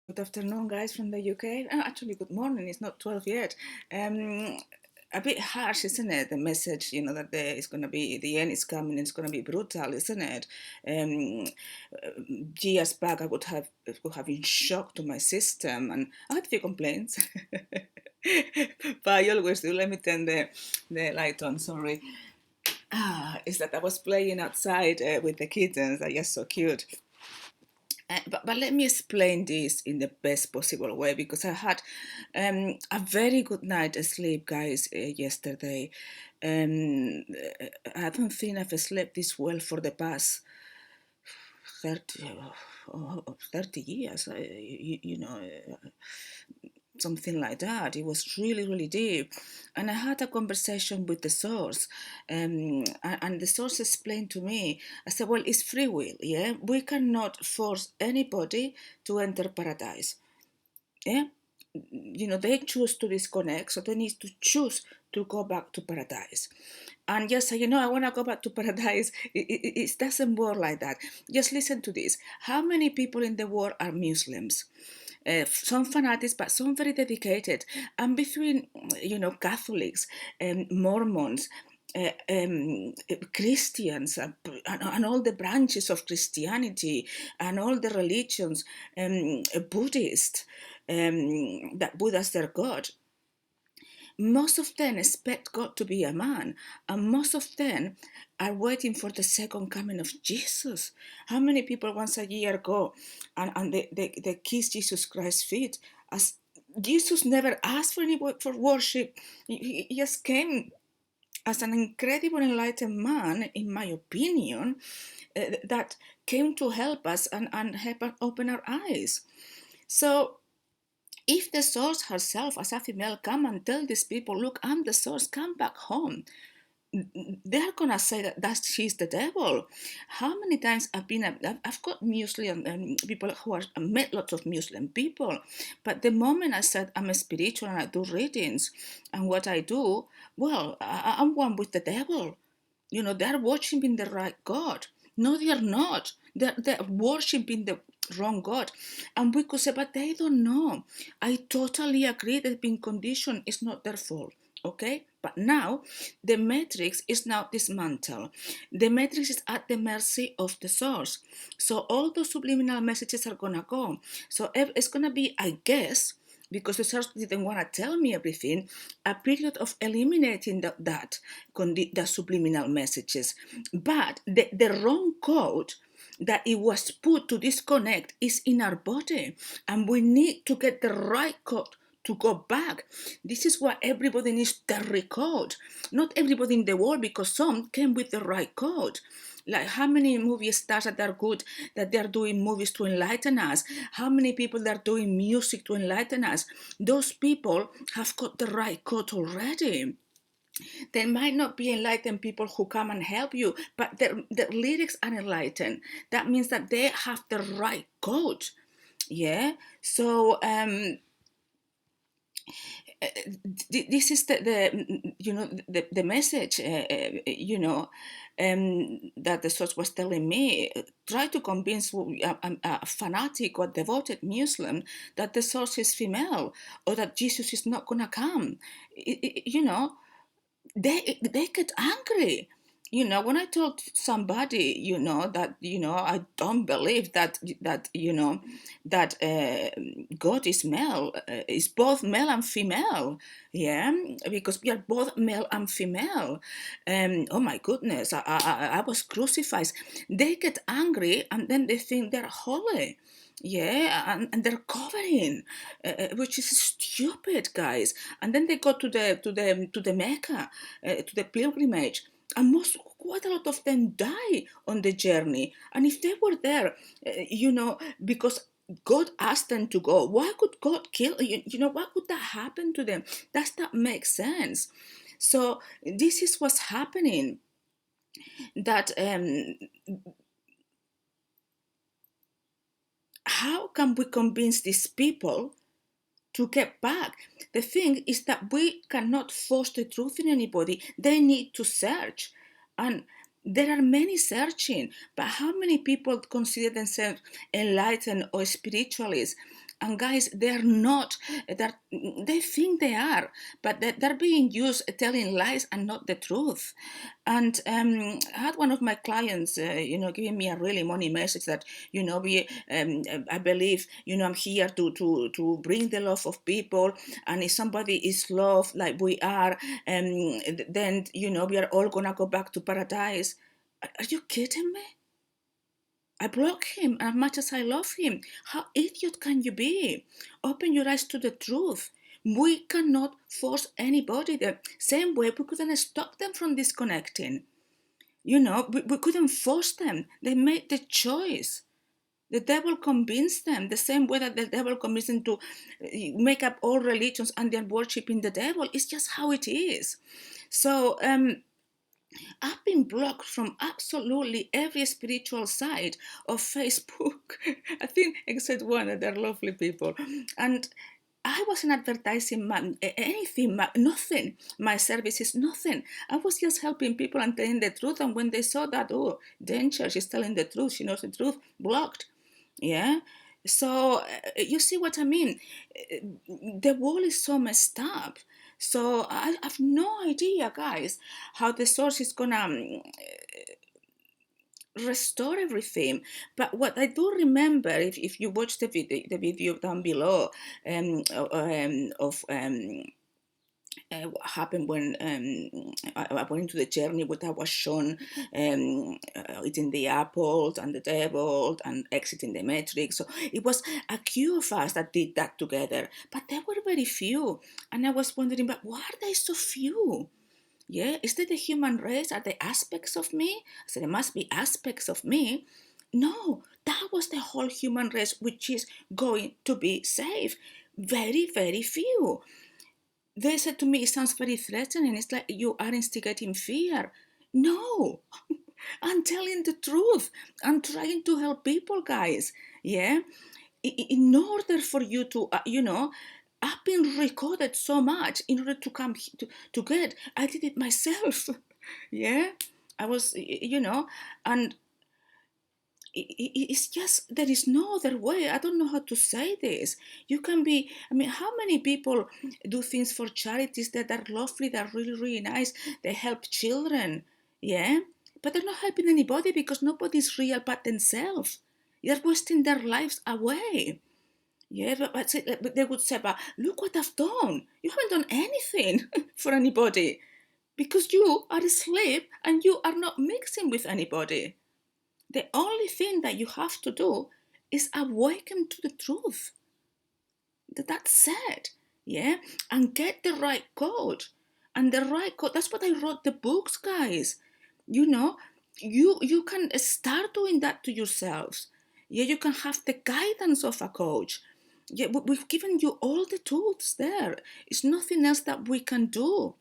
Good afternoon, guys from the UK. Actually, good morning. It's not 12 yet. A bit harsh, isn't it? The message, that there is going to be, the end is coming, it's going to be brutal, isn't it? Um, Years back, I would have been shocked to my system, and I had a few complaints. But I always do. Let me turn the light on, sorry. Is that I was playing outside with the kittens. They're just so cute. But let me explain this in the best possible way, because I had a very good night sleep, guys, yesterday. I don't think I've slept this well for the past 30, 30 years. Something like that. It was really, really deep. And I had a conversation with the source, and the source explained to me, I said, well, it's free will, yeah? We cannot force anybody to enter paradise, yeah? They choose to disconnect, so they need to choose to go back to paradise. And just say, I want to go back to paradise. It doesn't work like that. Just listen to this. How many people in the world are Muslims? Some fanatics, but some very dedicated. And between, Catholics and Mormons, Christians, and all the branches of Christianity and all the religions, Buddhist, that Buddha's their God. Most of them expect God to be a man, and most of them are waiting for the second coming of Jesus. How many people once a year go and they kiss Jesus Christ's feet? As Jesus never asked for any for worship, he just came as an incredible enlightened man, in my opinion, that came to help us and help us open our eyes. So if the source herself, as a female, come and tell these people, look, I'm the source, come back home, they're gonna say that she's the devil. How many times I've got Muslim people who I met lots of Muslim people, but the moment I said I'm a spiritual and I do readings, and what I do, well, I'm one with the devil. They're worshiping the right God. No, they are not. They're worshiping the wrong God. And we could say, but they don't know. I totally agree that being conditioned is not their fault. Okay? But now the matrix is now dismantled. The matrix is at the mercy of the source. So all those subliminal messages are gonna go. So it's gonna be, I guess, because the source didn't want to tell me everything, a period of eliminating the subliminal messages. But the wrong code that it was put to disconnect is in our body, and we need to get the right code to go back. This is why everybody needs the recode. Not everybody in the world, because some came with the right code. Like how many movie stars that are good, that they're doing movies to enlighten us? How many people that are doing music to enlighten us? Those people have got the right code already. There might not be enlightened people who come and help you, but the lyrics are enlightened. That means that they have the right code. Yeah. So this is the message that the source was telling me. Try to convince a fanatic or devoted Muslim that the source is female, or that Jesus is not gonna come. They get angry. When I told somebody, that, I don't believe that God is male, is both male and female, yeah, because we are both male and female. Oh my goodness, I was crucified. They get angry, and then they think they're holy. Yeah, and they're covering, which is stupid, guys. And then they go to the Mecca, to the pilgrimage, and quite a lot of them die on the journey. And if they were there, because God asked them to go, why could God kill why could that happen to them? Does that make sense? So this is what's happening. That how can we convince these people to get back? The thing is that we cannot force the truth in anybody. They need to search. And there are many searching, but how many people consider themselves enlightened or spiritualists? And guys, they're not, they think they are, but they're being used telling lies and not the truth. And I had one of my clients, giving me a really money message that, I believe, I'm here to bring the love of people. And if somebody is loved like we are, then, we are all going to go back to paradise. Are you kidding me? I block him as much as I love him. How idiot can you be? Open your eyes to the truth. We cannot force anybody. The same way we couldn't stop them from disconnecting. We couldn't force them. They made the choice. The devil convinced them the same way that the devil convinced them to make up all religions and they're worshiping the devil. It's just how it is. So, I've been blocked from absolutely every spiritual side of Facebook. I think except one, that they're lovely people. And I wasn't advertising anything, nothing. My services, nothing. I was just helping people and telling the truth. And when they saw that, oh, danger, she's telling the truth, she knows the truth, blocked. Yeah. So you see what I mean? The wall is so messed up. So I have no idea, guys, how the source is gonna restore everything. But what I do remember, if you watch the video down below, of what happened when I went into the journey where I was shown eating the apples and the devil and exiting the matrix. So it was a queue of us that did that together, but there were very few. And I was wondering, but why are they so few? Yeah, is that the human race? Are they aspects of me? So there must be aspects of me. No, that was the whole human race which is going to be saved. Very, very few. They said to me, it sounds very threatening. It's like you are instigating fear. No, I'm telling the truth. I'm trying to help people, guys. Yeah. In order for you to, I've been recorded so much in order to come to get. I did it myself. Yeah. I was, and it's just there is no other way. I don't know how to say this. You can be, I mean, how many people do things for charities that are lovely, that are really, really nice? They help children, yeah, but they're not helping anybody because nobody's real but themselves. They're wasting their lives away. Yeah, but they would say, but look what I've done. You haven't done anything for anybody because you are asleep and you are not mixing with anybody. The only thing that you have to do is awaken to the truth. That's it. Yeah? And get the right code. And the right code, that's what I wrote the books, guys. You can start doing that to yourselves. Yeah, you can have the guidance of a coach. Yeah, we've given you all the tools there. It's nothing else that we can do.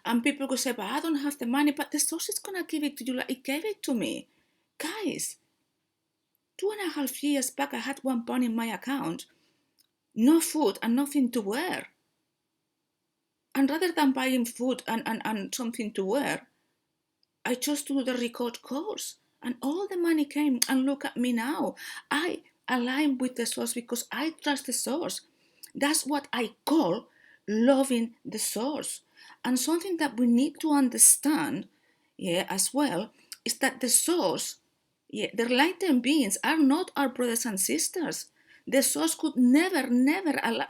And people will say, but I don't have the money, but the source is going to give it to you like it gave it to me. Guys, 2.5 years back, I had £1 in my account, no food and nothing to wear. And rather than buying food and something to wear, I chose to do the record course. And all the money came. And look at me now. I align with the source because I trust the source. That's what I call loving the source. And something that we need to understand, yeah, as well, is that the source, yeah, the enlightened beings are not our brothers and sisters. The source could never allow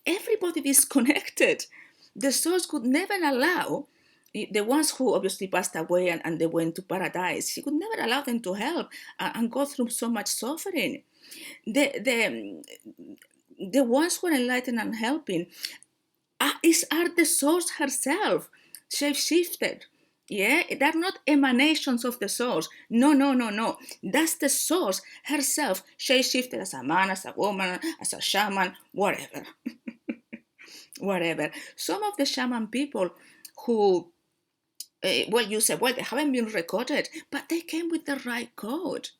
everybody disconnected. The source could never allow the ones who obviously passed away and they went to paradise. He could never allow them to help and go through so much suffering. The ones who are enlightened and helping are the source herself, shape-shifted. Yeah, they're not emanations of the source. No. That's the source herself, shape-shifted as a man, as a woman, as a shaman, whatever. Whatever. Some of the shaman people who, you say, well, they haven't been recorded, but they came with the right code.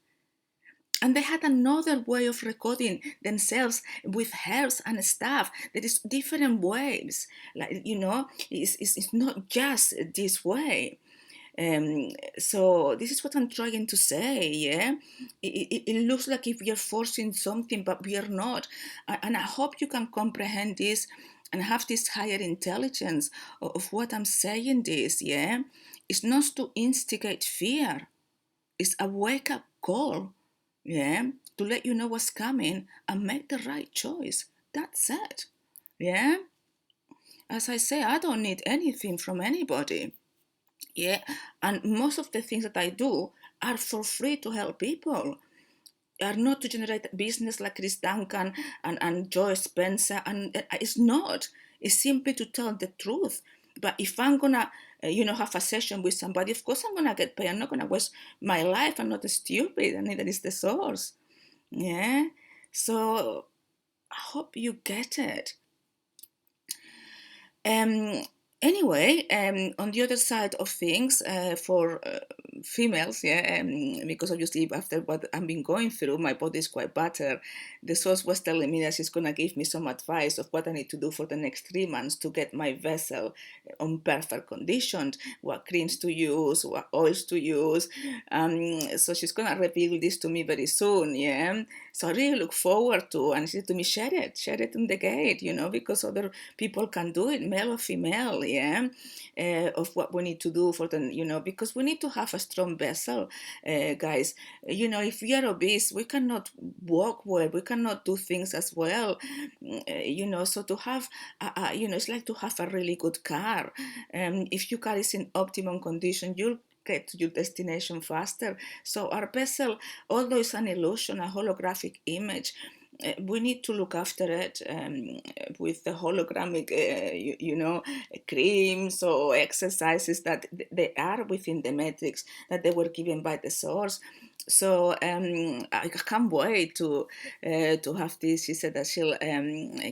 And they had another way of recording themselves with herbs and stuff. There is different ways. Like, it's not just this way. So this is what I'm trying to say, yeah? It looks like if we are forcing something, but we are not. And I hope you can comprehend this and have this higher intelligence of what I'm saying this, yeah? It's not to instigate fear. It's a wake-up call, yeah? To let you know what's coming and make the right choice. That's it, yeah? As I say, I don't need anything from anybody. Yeah, and most of the things that I do are for free to help people, are not to generate business like Chris Duncan and Joy Spencer, and it's not. It's simply to tell the truth. But if I'm gonna, have a session with somebody, of course I'm gonna get paid. I'm not gonna waste my life. I'm not stupid, and neither is the source. Yeah. So I hope you get it. Um, anyway, on the other side of things, for females, yeah, because obviously after what I've been going through, my body is quite battered. The source was telling me that she's gonna give me some advice of what I need to do for the next 3 months to get my vessel on perfect condition, what creams to use, what oils to use. So she's gonna reveal this to me very soon, yeah. So I really look forward to, and she said to me, share it in the gate, because other people can do it, male or female, yeah, of what we need to do for the, because we need to have a strong vessel, guys. If we are obese, we cannot walk well, we cannot do things as well, so to have, it's like to have a really good car. If your car is in optimum condition, you'll get to your destination faster. So our vessel, although it's an illusion, a holographic image, we need to look after it with the hologramic, creams or exercises that they are within the metrics that they were given by the source. So I can't wait to have this. She said that she'll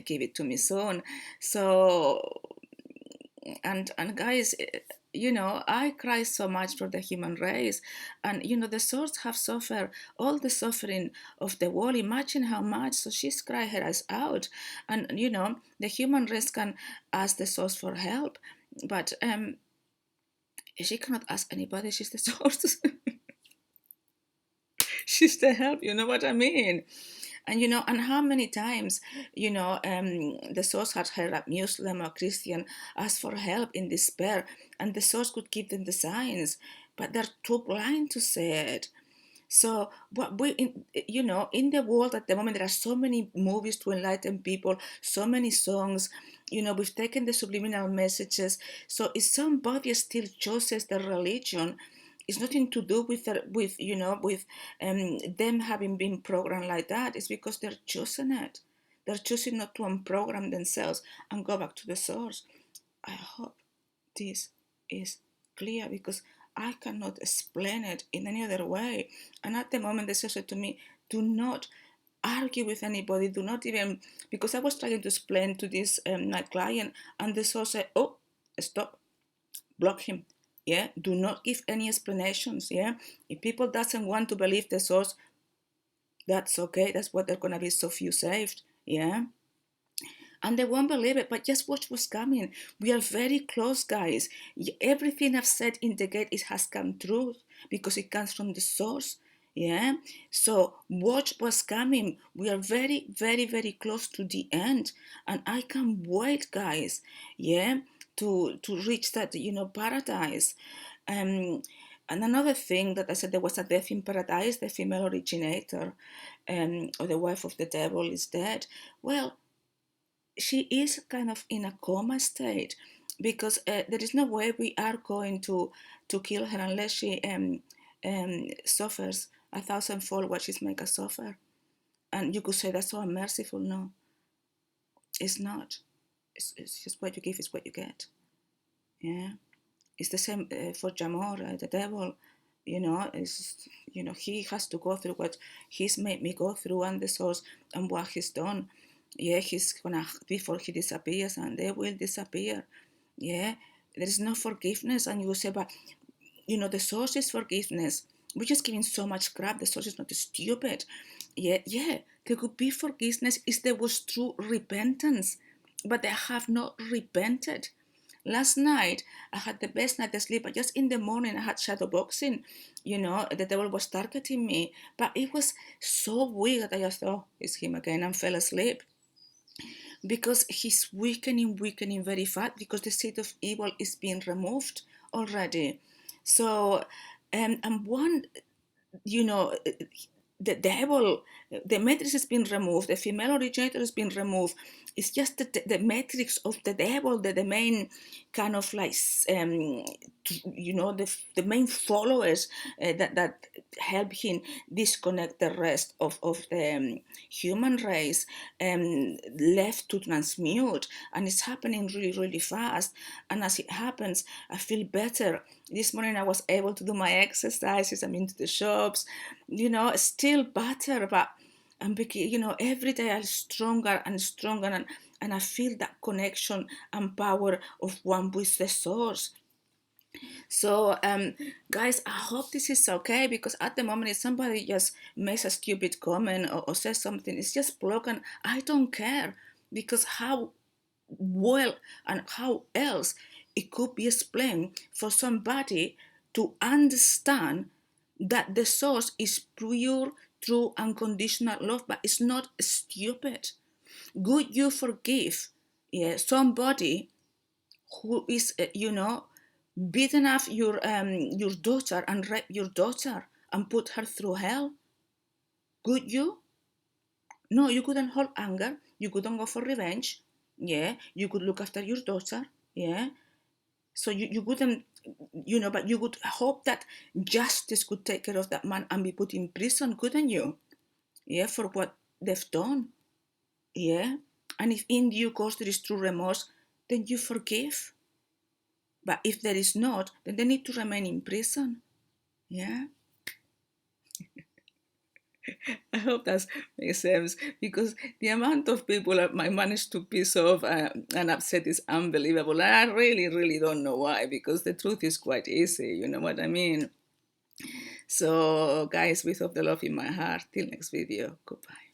give it to me soon. So and guys, I cry so much for the human race, and the souls have suffered all the suffering of the world. Imagine how much. So she's cried her eyes out, and the human race can ask the source for help, but she cannot ask anybody. She's the source. She's the help. You know what I mean? And how many times, the source had heard a Muslim or Christian ask for help in despair, and the source could give them the signs, but they're too blind to see it. So, what in the world at the moment, there are so many movies to enlighten people, so many songs. We've taken the subliminal messages. So, if somebody still chooses the religion, it's nothing to do with them having been programmed like that. It's because they're choosing it. They're choosing not to unprogram themselves and go back to the source. I hope this is clear, because I cannot explain it in any other way. And at the moment, they said to me, do not argue with anybody. Do not even, because I was trying to explain to this my client, and the source said, oh, stop, block him. Yeah, do not give any explanations. Yeah, if people doesn't want to believe the source, that's okay. That's what they're gonna be so few saved. Yeah, and they won't believe it. But just watch what's coming. We are very close, guys. Everything I've said in the gate, it has come true because it comes from the source. Yeah, so watch what's coming. We are very, very, very close to the end, and I can't wait, guys. Yeah, to reach that paradise. Um, and another thing that I said, there was a death in paradise. The female originator, or the wife of the devil, is dead. Well, she is kind of in a coma state, because there is no way we are going to kill her unless she suffers 1,000-fold what she's made us suffer. And you could say that's so unmerciful. No, it's not. It's just what you give is what you get. Yeah, it's the same for Amor, the devil. He has to go through what he's made me go through, and the source, and what he's done. Yeah, he's gonna, before he disappears, and they will disappear. Yeah, there is no forgiveness. And you say, but the source is forgiveness. We're just giving so much crap. The source is not stupid. Yeah, there could be forgiveness if there was true repentance, but they have not repented. Last night, I had the best night of sleep, but just in the morning, I had shadow boxing. The devil was targeting me, but it was so weird that I just, oh, it's him again, and fell asleep. Because he's weakening very fast, because the seed of evil is being removed already. So, and one, you know, the devil, the matrix has been removed, the female originator has been removed. It's just the matrix of the devil, the main kind of like, the main followers that help him disconnect the rest of the human race, left to transmute. And it's happening really, really fast. And as it happens, I feel better. This morning I was able to do my exercises. I'm into the shops, still better, but every day I'm stronger and stronger, and I feel that connection and power of one with the source. So, guys, I hope this is okay, because at the moment, if somebody just makes a stupid comment, or says something, it's just broken. I don't care, because how well and how else it could be explained for somebody to understand that the source is pure, true, unconditional love, but it's not stupid. Would you forgive, somebody who is, beaten up your daughter and rape your daughter and put her through hell? Could you? No, you couldn't hold anger. You couldn't go for revenge. Yeah, you could look after your daughter. Yeah, so you wouldn't, but you would hope that justice could take care of that man and be put in prison, couldn't you? Yeah, for what they've done. Yeah, and if in due course there is true remorse, then you forgive. But if there is not, then they need to remain in prison. Yeah. I hope that makes sense, because the amount of people I managed to piss off and upset is unbelievable. I really, really don't know why, because the truth is quite easy. You know what I mean? So, guys, with all the love in my heart, till next video. Goodbye.